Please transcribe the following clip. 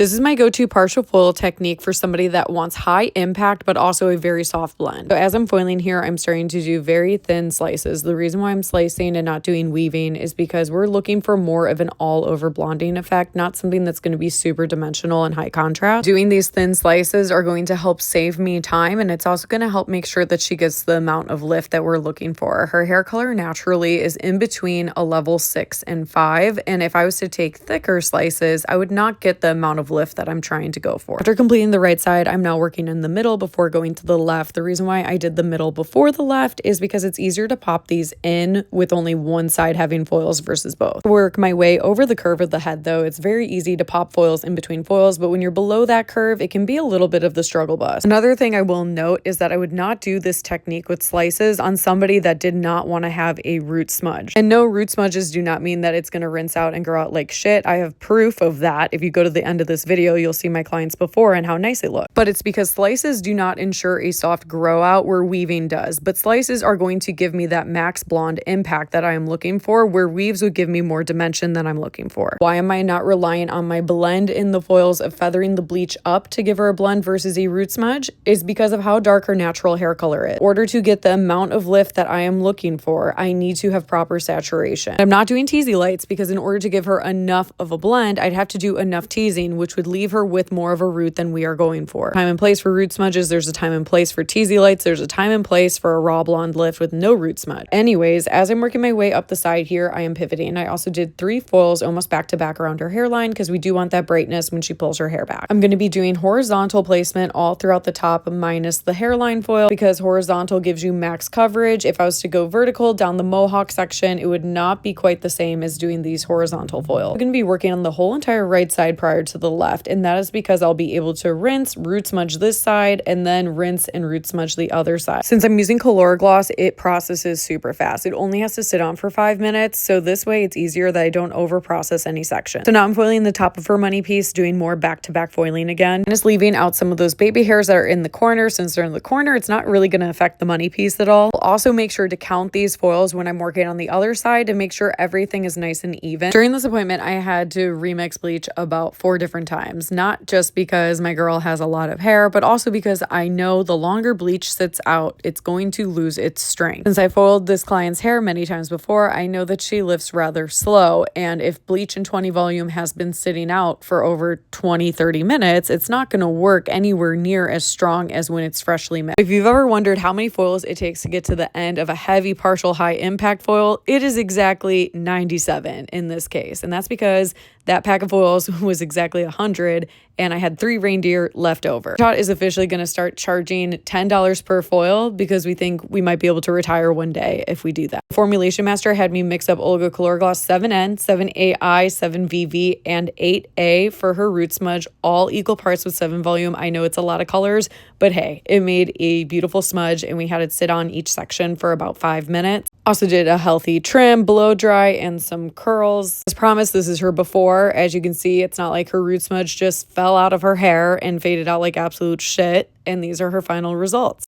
This is my go-to partial foil technique for somebody that wants high impact, but also a very soft blend. So as I'm foiling here, I'm starting to do very thin slices. The reason why I'm slicing and not doing weaving is because we're looking for more of an all-over blonding effect, not something that's going to be super dimensional and high contrast. Doing these thin slices are going to help save me time, and it's also going to help make sure that she gets the amount of lift that we're looking for. Her hair color naturally is in between a level 6 and 5, and if I was to take thicker slices, I would not get the amount of lift that I'm trying to go for. After completing the right side, I'm now working in the middle before going to the left. The reason why I did the middle before the left is because it's easier to pop these in with only one side having foils versus both. Work my way over the curve of the head though. It's very easy to pop foils in between foils, but when you're below that curve, it can be a little bit of the struggle bus. Another thing I will note is that I would not do this technique with slices on somebody that did not want to have a root smudge. And no, root smudges do not mean that it's going to rinse out and grow out like shit. I have proof of that. If you go to the end of this video, you'll see my clients before and how nice they look. But it's because slices do not ensure a soft grow out where weaving does. But slices are going to give me that max blonde impact that I am looking for, where weaves would give me more dimension than I'm looking for. Why am I not reliant on my blend in the foils of feathering the bleach up to give her a blend versus a root smudge? Is because of how dark her natural hair color is. In order to get the amount of lift that I am looking for, I need to have proper saturation. I'm not doing teasy lights because in order to give her enough of a blend, I'd have to do enough teasing, which would leave her with more of a root than we are going for. Time and place for root smudges, there's a time and place for teasy lights, there's a time and place for a raw blonde lift with no root smudge. Anyways, as I'm working my way up the side here, I am pivoting. I also did 3 foils almost back to back around her hairline because we do want that brightness when she pulls her hair back. I'm going to be doing horizontal placement all throughout the top minus the hairline foil because horizontal gives you max coverage. If I was to go vertical down the mohawk section, it would not be quite the same as doing these horizontal foils. I'm going to be working on the whole entire right side prior to the left, and that is because I'll be able to rinse, root smudge this side, and then rinse and root smudge the other side. Since I'm using Color Gloss, it processes super fast. It only has to sit on for 5 minutes, so this way it's easier that I don't over process any section. So now I'm foiling the top of her money piece, doing more back-to-back foiling again, and just leaving out some of those baby hairs that are in the corner. Since they're in the corner, it's not really going to affect the money piece at all. I'll also make sure to count these foils when I'm working on the other side to make sure everything is nice and even. During this appointment, I had to remix bleach about 4 different times, not just because my girl has a lot of hair, but also because I know the longer bleach sits out, it's going to lose its strength. Since I foiled this client's hair many times before, I know that she lifts rather slow, and if bleach in 20 volume has been sitting out for over 20-30 minutes, it's not going to work anywhere near as strong as when it's freshly mixed. If you've ever wondered how many foils it takes to get to the end of a heavy partial high impact foil, it is exactly 97 in this case, and that's because that pack of foils was exactly 100 and I had 3 reindeer left over. Tot is officially going to start charging $10 per foil because we think we might be able to retire one day if we do that. Formulation Master had me mix up Olga Color Gloss 7N, 7AI, 7VV, and 8A for her root smudge, all equal parts with 7 volume. I know it's a lot of colors, but hey, it made a beautiful smudge and we had it sit on each section for about 5 minutes. Also did a healthy trim, blow dry, and some curls. As promised, this is her before. As you can see, it's not like her root smudge just fell out of her hair and faded out like absolute shit. And these are her final results.